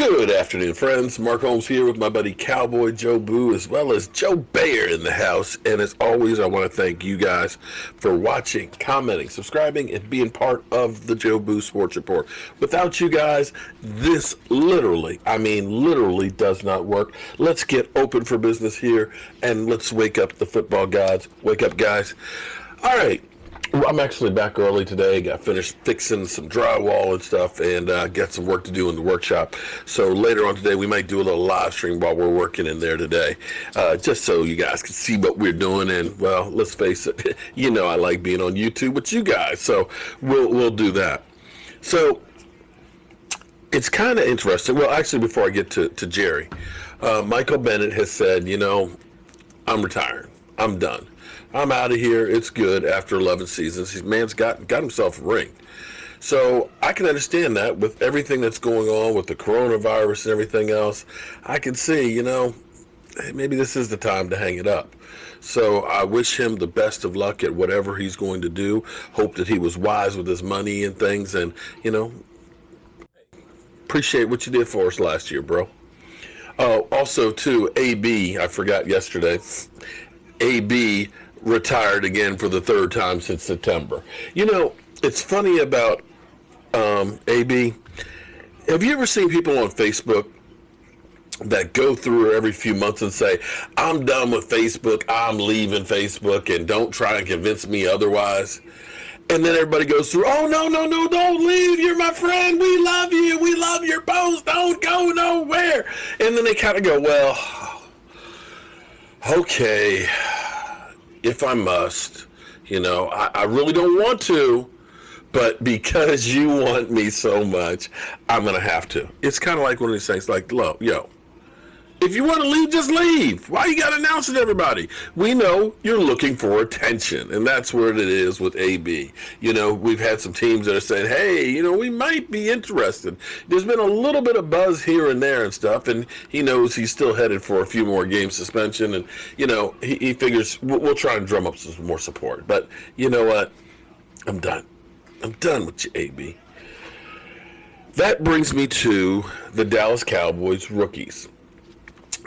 Good afternoon, friends. Mark Holmes here with my buddy Cowboy Joe Boo, as well as Joe Bear in the house. And as always, I want to thank you guys for watching, commenting, subscribing, and being part of the Joe Boo Sports Report. Without you guys, this literally does not work. Let's get open for business here, and let's wake up the football gods. Wake up, guys. All right. I'm actually back early today. Got finished fixing some drywall and stuff, and got some work to do in the workshop. So later on today, we might do a little live stream while we're working in there today, just so you guys can see what we're doing. And well, let's face it, you know I like being on YouTube with you guys, so we'll do that. So it's kind of interesting. Well, actually, before I get to Jerry, Michael Bennett has said, you know, I'm retiring. I'm done. I'm out of here. It's good after 11 seasons. His man's got himself a ring. So I can understand that with everything that's going on with the coronavirus and everything else. I can see, you know, maybe this is the time to hang it up. So I wish him the best of luck at whatever he's going to do. Hope that he was wise with his money and things. And, you know, appreciate what you did for us last year, bro. Also, too, AB, I forgot yesterday. AB retired again for the third time since September. You know, it's funny about AB. Have you ever seen people on Facebook that go through every few months and say, I'm done with Facebook, I'm leaving Facebook, and don't try and convince me otherwise? And then everybody goes through, oh, no, don't leave, you're my friend, we love you, we love your post, don't go nowhere. And then they kind of go, well, okay, if I must, you know, I really don't want to, but because you want me so much, I'm going to have to. It's kind of like one of these things like, look, yo, if you want to leave, just leave. Why you got to announce it to everybody? We know you're looking for attention, and that's where it is with AB. You know, we've had some teams that are saying, hey, you know, we might be interested. There's been a little bit of buzz here and there and stuff, and he knows he's still headed for a few more game suspension, and, you know, he figures we'll try and drum up some more support. But you know what? I'm done. I'm done with you, AB. That brings me to the Dallas Cowboys rookies.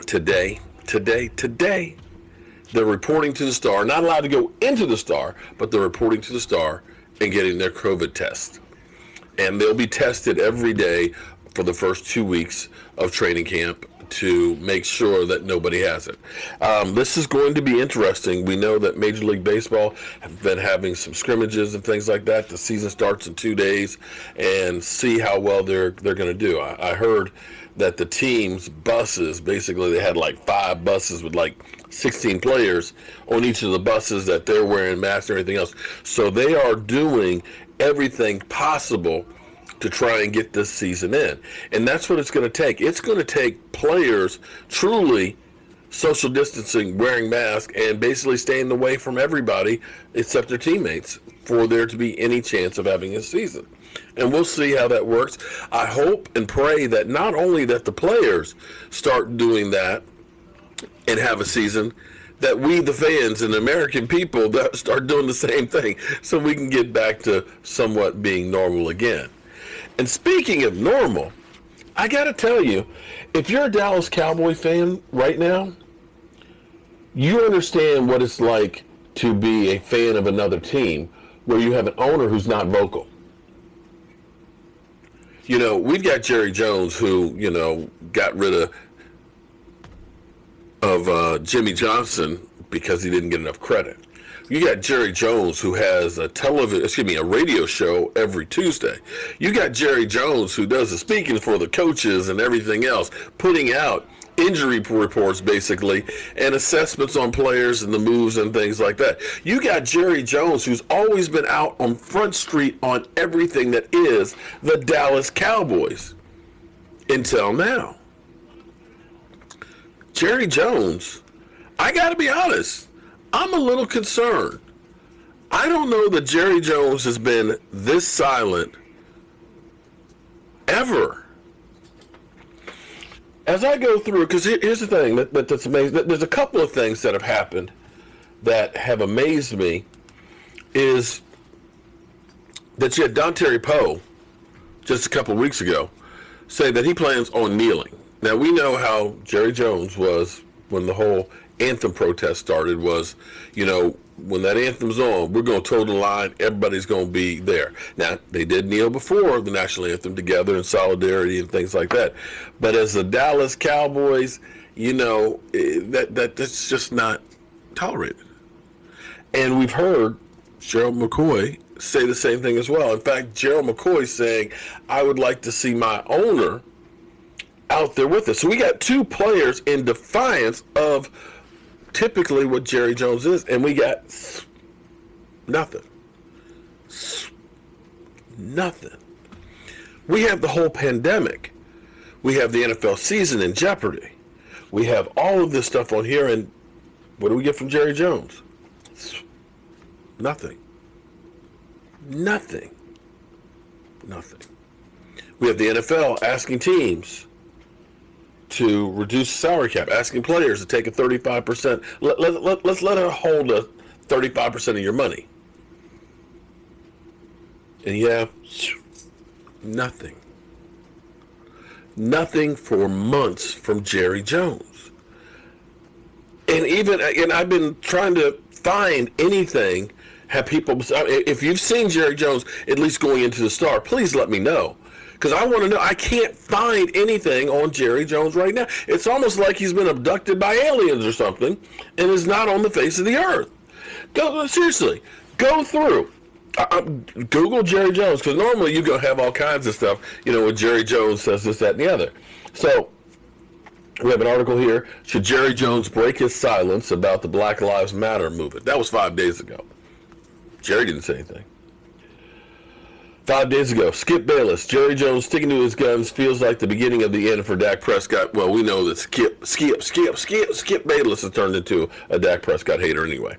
Today, they're reporting to the Star, not allowed to go into the Star, but they're reporting to the Star and getting their COVID test. And they'll be tested every day for the first 2 weeks of training camp to make sure that nobody has it. This is going to be interesting. We know that Major League Baseball have been having some scrimmages and things like that. The season starts in 2 days, and see how well they're going to do. I heard that the team's buses, basically they had like 5 buses with like 16 players on each of the buses, that they're wearing masks and everything else. So they are doing everything possible to try and get this season in. And that's what it's going to take. It's going to take players truly social distancing, wearing masks, and basically staying away from everybody except their teammates for there to be any chance of having a season. And we'll see how that works. I hope and pray that not only that the players start doing that and have a season, that we, the fans and the American people, that start doing the same thing so we can get back to somewhat being normal again. And speaking of normal, I got to tell you, if you're a Dallas Cowboy fan right now, you understand what it's like to be a fan of another team where you have an owner who's not vocal. You know, we've got Jerry Jones, who, you know, got rid of Jimmy Johnson because he didn't get enough credit. You got Jerry Jones, who has a radio show every Tuesday. You got Jerry Jones, who does the speaking for the coaches and everything else, putting out injury reports, basically, and assessments on players and the moves and things like that. You got Jerry Jones, who's always been out on Front Street on everything that is the Dallas Cowboys until now. Jerry Jones, I got to be honest, I'm a little concerned. I don't know that Jerry Jones has been this silent ever. As I go through, because here's the thing that's amazing. There's a couple of things that have happened that have amazed me, is that you had Don Terry Poe just a couple of weeks ago say that he plans on kneeling. Now, we know how Jerry Jones was when the whole anthem protest started was, when that anthem's on, we're going to toe the line. Everybody's going to be there. Now, they did kneel before the national anthem together in solidarity and things like that. But as the Dallas Cowboys, that's just not tolerated. And we've heard Gerald McCoy say the same thing as well. In fact, Gerald McCoy saying, I would like to see my owner out there with us. So we got two players in defiance of typically what Jerry Jones is, and we got nothing. Nothing. We have the whole pandemic. We have the NFL season in jeopardy. We have all of this stuff on here, and what do we get from Jerry Jones? Nothing. Nothing. Nothing. We have the NFL asking teams to reduce the salary cap, asking players to take a 35%. Let's let her hold a 35% of your money. And you have nothing. Nothing for months from Jerry Jones. And I've been trying to find anything, have people, if you've seen Jerry Jones at least going into the Star, please let me know. Because I want to know. I can't find anything on Jerry Jones right now. It's almost like he's been abducted by aliens or something and is not on the face of the earth. Seriously, go through. Google Jerry Jones, because normally you're going to have all kinds of stuff, when Jerry Jones says this, that, and the other. So we have an article here. Should Jerry Jones break his silence about the Black Lives Matter movement? That was 5 days ago. Jerry didn't say anything. 5 days ago, Skip Bayless, Jerry Jones sticking to his guns feels like the beginning of the end for Dak Prescott. Well, we know that Skip Bayless has turned into a Dak Prescott hater anyway.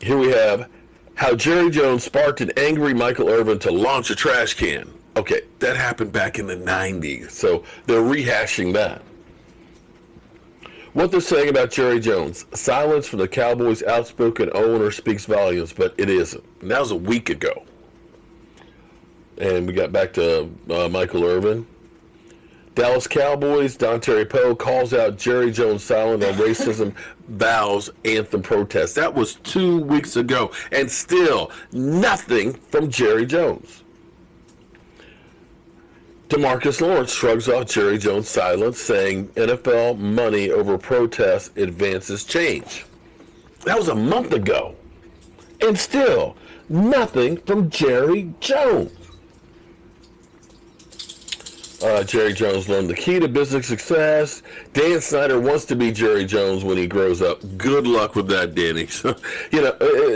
Here we have how Jerry Jones sparked an angry Michael Irvin to launch a trash can. Okay, that happened back in the 90s, so they're rehashing that. What they're saying about Jerry Jones, silence from the Cowboys' outspoken owner speaks volumes, but it isn't. And that was a week ago. And we got back to Michael Irvin. Dallas Cowboys, Don Terry Poe calls out Jerry Jones silent on racism, vows anthem protest. That was 2 weeks ago, and still nothing from Jerry Jones. DeMarcus Lawrence shrugs off Jerry Jones' silence, saying NFL money over protest advances change. That was a month ago. And still, nothing from Jerry Jones. Jerry Jones learned the key to business success. Dan Snyder wants to be Jerry Jones when he grows up. Good luck with that, Danny.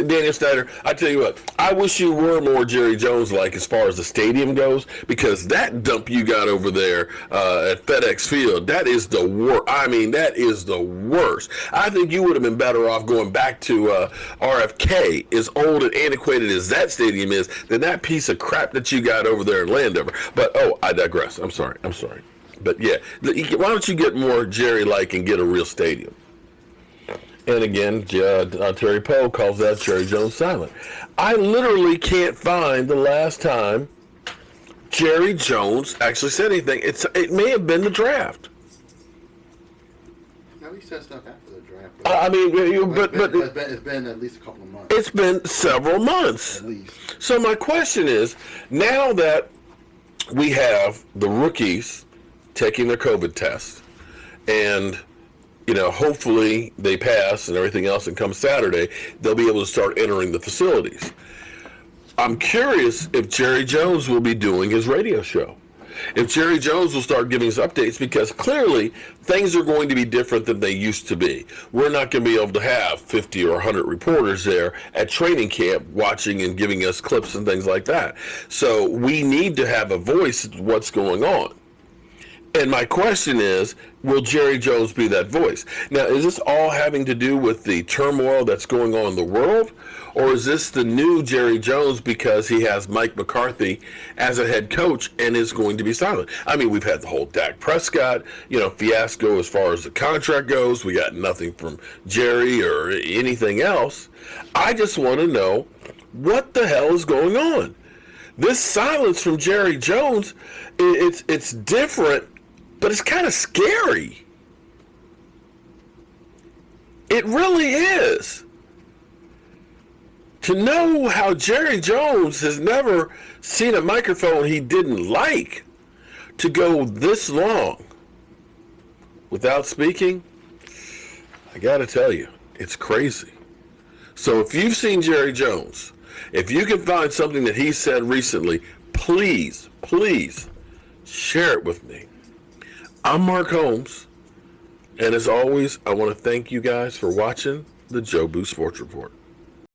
Daniel Snyder, I tell you what, I wish you were more Jerry Jones-like as far as the stadium goes, because that dump you got over there at FedEx Field, that is the worst. I mean, that is the worst. I think you would have been better off going back to RFK, as old and antiquated as that stadium is, than that piece of crap that you got over there in Landover. But, I digress. I'm sorry. But yeah, why don't you get more Jerry-like and get a real stadium? And again, Terry Poe calls out Jerry Jones silent. I literally can't find the last time Jerry Jones actually said anything. It may have been the draft. No, he said stuff after the draft. It's been at least a couple of months. It's been several months. At least. So my question is, now that we have the rookies taking their COVID test, and hopefully they pass and everything else, and come Saturday they'll be able to start entering the facilities. I'm curious if Jerry Jones will be doing his radio show, if Jerry Jones will start giving us updates, because clearly things are going to be different than they used to be. We're not going to be able to have 50 or 100 reporters there at training camp watching and giving us clips and things like that. So we need to have a voice of what's going on. And my question is, will Jerry Jones be that voice? Now, is this all having to do with the turmoil that's going on in the world? Or is this the new Jerry Jones because he has Mike McCarthy as a head coach and is going to be silent? I mean, we've had the whole Dak Prescott, fiasco as far as the contract goes. We got nothing from Jerry or anything else. I just want to know what the hell is going on. This silence from Jerry Jones, it's different, but it's kind of scary. It really is. To know how Jerry Jones has never seen a microphone he didn't like, to go this long without speaking, I gotta tell you, it's crazy. So if you've seen Jerry Jones, if you can find something that he said recently, please share it with me. I'm Mark Holmes, and as always, I want to thank you guys for watching the Joe Boo Sports Report.